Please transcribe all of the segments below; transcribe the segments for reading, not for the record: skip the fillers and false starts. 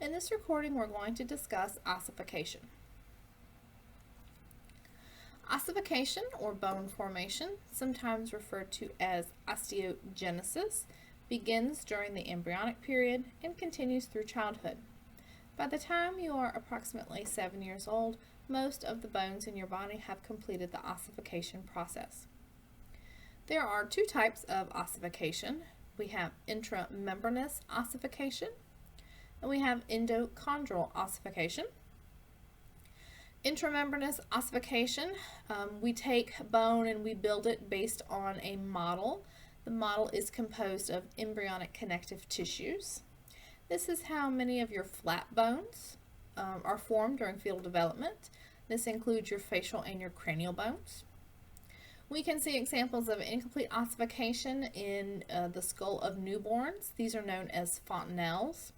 In this recording, we're going to discuss ossification. Ossification, or bone formation, sometimes referred to as osteogenesis, begins during the embryonic period and continues through childhood. By the time you are approximately 7 years old, most of the bones in your body have completed the ossification process. There are two types of ossification. We have intramembranous ossification, and we have endochondral ossification. Intramembranous ossification, we take bone and we build it based on a model. The model is composed of embryonic connective tissues. This is how many of your flat bones are formed during fetal development. This includes your facial and your cranial bones. We can see examples of incomplete ossification in the skull of newborns. These are known as fontanelles.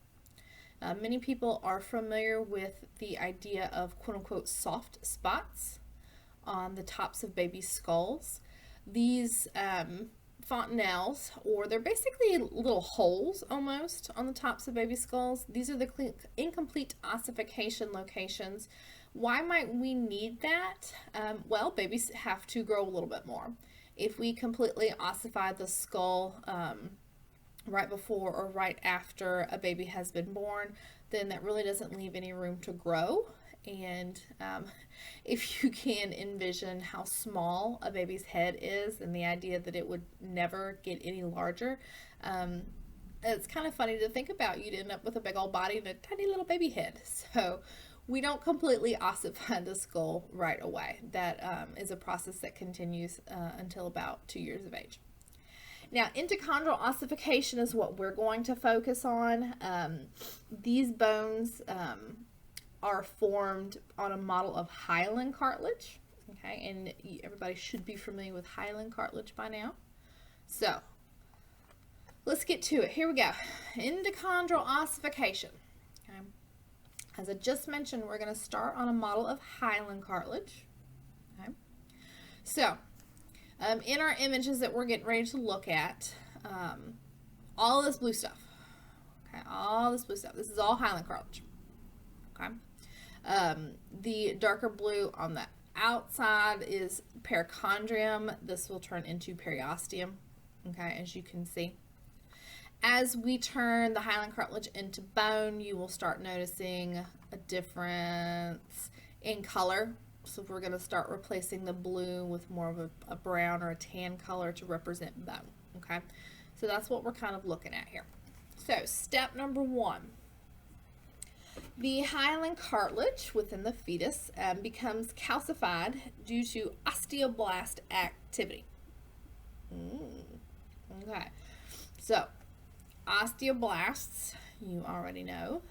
Many people are familiar with the idea of quote-unquote soft spots on the tops of baby skulls. These fontanelles, or they're basically little holes almost on the tops of baby skulls. These are the incomplete ossification locations. Why might we need that? Well, babies have to grow a little bit more. If we completely ossify the skull right before or right after a baby has been born, then that really doesn't leave any room to grow. And if you can envision how small a baby's head is and the idea that it would never get any larger, it's kind of funny to think about. You'd end up with a big old body and a tiny little baby head. So we don't completely ossify the skull right away. That is a process that continues until about 2 years of age. Now, endochondral ossification is what we're going to focus on. These bones are formed on a model of hyaline cartilage, okay, and everybody should be familiar with hyaline cartilage by now. So, let's get to it. Here we go. Endochondral ossification. Okay. As I just mentioned, we're going to start on a model of hyaline cartilage. Okay. So, in our images that we're getting ready to look at, all this blue stuff, okay, all this blue stuff, this is all hyaline cartilage, okay. The darker blue on the outside is perichondrium. This will turn into periosteum, okay, as you can see. As we turn the hyaline cartilage into bone, you will start noticing a difference in color. So we're going to start replacing the blue with more of a brown or a tan color to represent bone, okay? So that's what we're kind of looking at here. So step number one. The hyaline cartilage within the fetus becomes calcified due to osteoblast activity. Okay, so osteoblasts, you already know,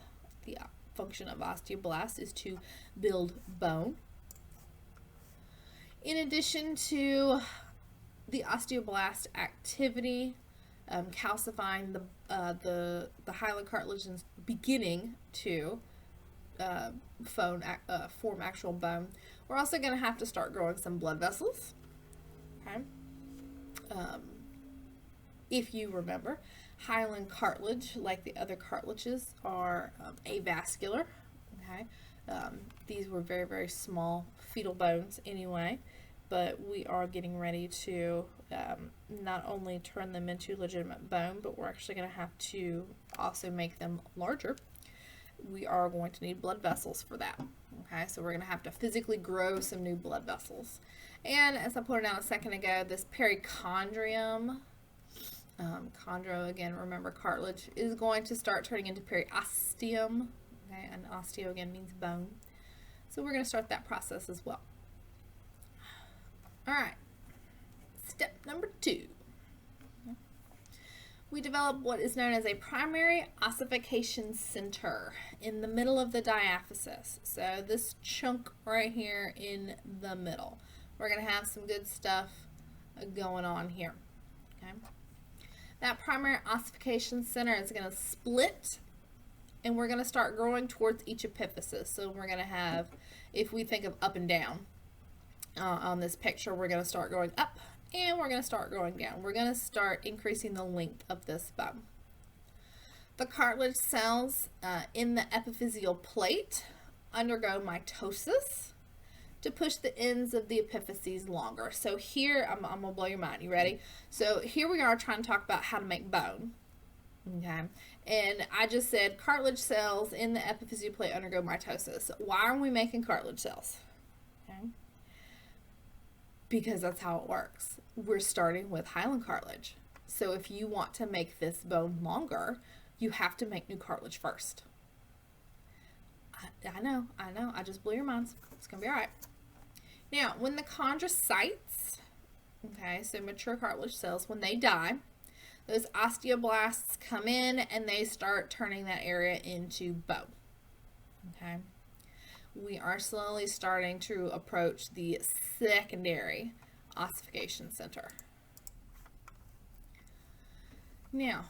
the function of osteoblasts is to build bone. In addition to the osteoblast activity, calcifying the hyaline cartilage and beginning to form actual bone, we're also going to have to start growing some blood vessels. Okay. If you remember, hyaline cartilage, like the other cartilages, are avascular. Okay. These were very, very small fetal bones anyway, but we are getting ready to not only turn them into legitimate bone, but we're actually going to have to also make them larger. We are going to need blood vessels for that. Okay, so we're going to have to physically grow some new blood vessels. And as I pointed out a second ago, this perichondrium, chondro, again, remember cartilage, is going to start turning into periosteum. Okay, and osteo again means bone. So we're going to start that process as well. All right, step number two. We develop what is known as a primary ossification center in the middle of the diaphysis. So this chunk right here in the middle. We're going to have some good stuff going on here. Okay. That primary ossification center is going to split, and we're going to start growing towards each epiphysis. So we're going to have, if we think of up and down on this picture, we're going to start growing up and we're going to start growing down. We're going to start increasing the length of this bone. The cartilage cells in the epiphyseal plate undergo mitosis to push the ends of the epiphyses longer. So here, I'm going to blow your mind. You ready? So here we are trying to talk about how to make bone. Okay. And I just said cartilage cells in the epiphyseal plate undergo mitosis. Why are we making cartilage cells? Okay. Because that's how it works. We're starting with hyaline cartilage. So if you want to make this bone longer, you have to make new cartilage first. I know. I just blew your minds. It's going to be all right. Now, when the chondrocytes, okay, so mature cartilage cells, when they die, those osteoblasts come in and they start turning that area into bone. Okay. We are slowly starting to approach the secondary ossification center. Now,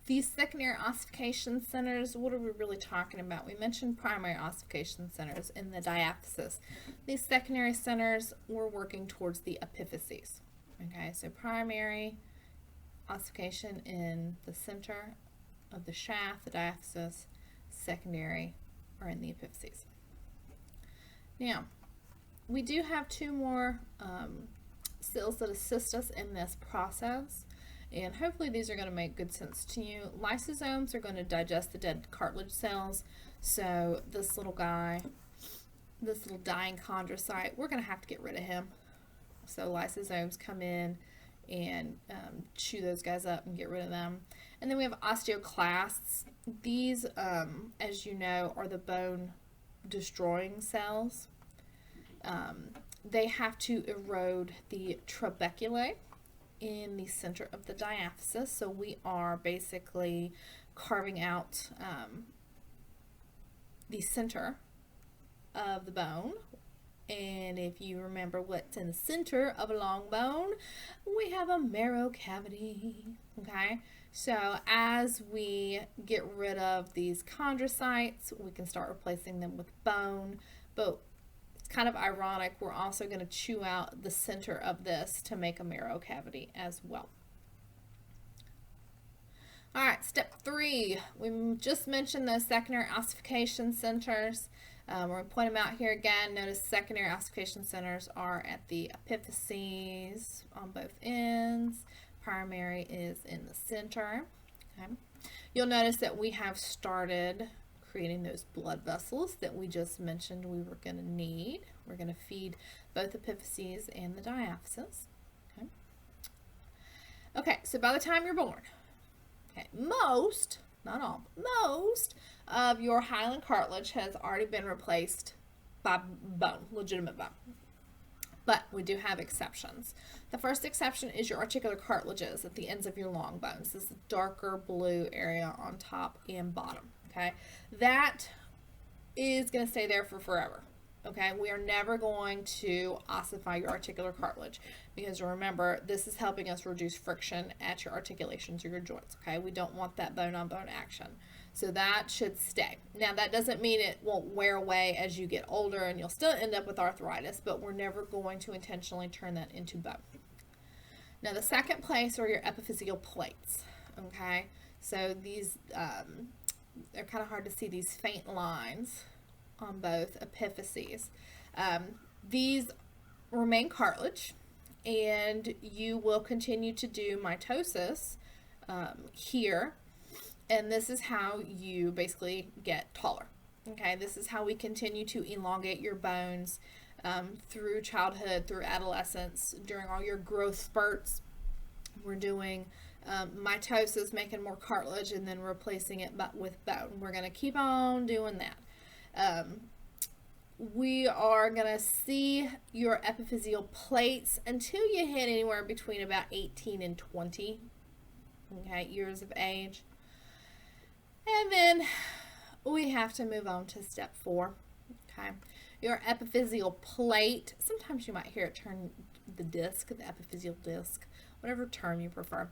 these secondary ossification centers, what are we really talking about? We mentioned primary ossification centers in the diaphysis. These secondary centers, we're working towards the epiphyses. Okay, so primary ossification in the center of the shaft, the diaphysis, secondary are in the epiphyses. Now, we do have two more cells that assist us in this process, and hopefully these are going to make good sense to you. Lysosomes are going to digest the dead cartilage cells, so this little guy, this little dying chondrocyte, we're going to have to get rid of him. So lysosomes come in and chew those guys up and get rid of them. And then we have osteoclasts. These, as you know, are the bone destroying cells. They have to erode the trabeculae in the center of the diaphysis. So we are basically carving out the center of the bone. And if you remember what's in the center of a long bone, we have a marrow cavity. Okay, so as we get rid of these chondrocytes, we can start replacing them with bone. But it's kind of ironic, we're also going to chew out the center of this to make a marrow cavity as well. All right, step 3. We just mentioned those secondary ossification centers. We're going to point them out here again. Notice secondary ossification centers are at the epiphyses on both ends. Primary is in the center. Okay. You'll notice that we have started creating those blood vessels that we just mentioned we were going to need. We're going to feed both epiphyses and the diaphysis. Okay. Okay, so by the time you're born, okay, most, not all, most of your hyaline cartilage has already been replaced by bone, legitimate bone. But we do have exceptions. The first exception is your articular cartilages at the ends of your long bones. This is the darker blue area on top and bottom. Okay, that is going to stay there for forever. Okay, we are never going to ossify your articular cartilage because remember, this is helping us reduce friction at your articulations or your joints. Okay, we don't want that bone-on-bone action. So that should stay. Now, that doesn't mean it won't wear away as you get older and you'll still end up with arthritis, but we're never going to intentionally turn that into bone. Now, the second place are your epiphyseal plates. Okay, so these, they're kind of hard to see, these faint lines on both epiphyses. These remain cartilage, and you will continue to do mitosis here, and this is how you basically get taller. Okay, this is how we continue to elongate your bones through childhood, through adolescence, during all your growth spurts. We're doing mitosis, making more cartilage, and then replacing it with bone. We're going to keep on doing that. We are going to see your epiphyseal plates until you hit anywhere between about 18 and 20 years of age. And then we have to move on to step 4. Okay, your epiphyseal plate, sometimes you might hear it turn the disc, the epiphyseal disc, whatever term you prefer.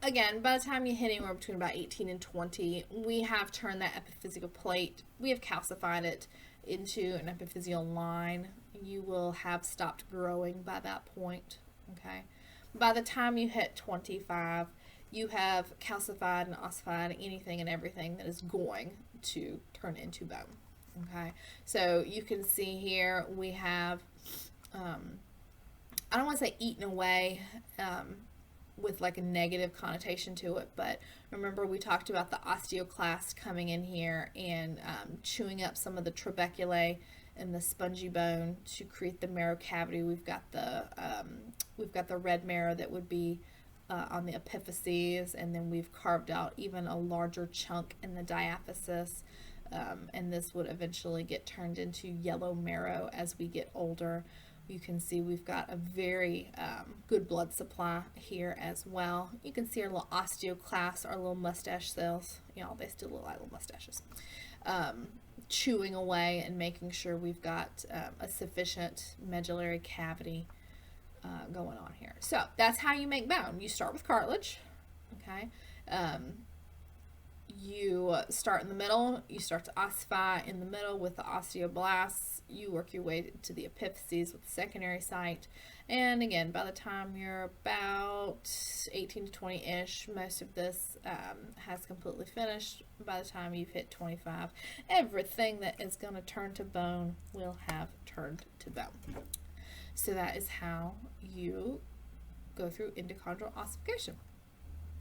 Again, by the time you hit anywhere between about 18 and 20, we have turned that epiphyseal plate, we have calcified it into an epiphyseal line. You will have stopped growing by that point. Okay, by the time you hit 25, you have calcified and ossified anything and everything that is going to turn into bone. Okay, so you can see here we have, I don't want to say eaten away, with like a negative connotation to it, but remember we talked about the osteoclast coming in here and chewing up some of the trabeculae and the spongy bone to create the marrow cavity. We've got the red marrow that would be on the epiphyses, and then we've carved out even a larger chunk in the diaphysis, and this would eventually get turned into yellow marrow as we get older. You can see we've got a very good blood supply here as well. You can see our little osteoclasts, our little mustache cells. You know, they still look like little mustaches. Chewing away and making sure we've got a sufficient medullary cavity going on here. So that's how you make bone. You start with cartilage, okay? You start in the middle. You start to ossify in the middle with the osteoblasts. You work your way to the epiphyses with the secondary site. And again, by the time you're about 18 to 20-ish, most of this has completely finished. By the time you've hit 25, everything that is going to turn to bone will have turned to bone. So that is how you go through endochondral ossification.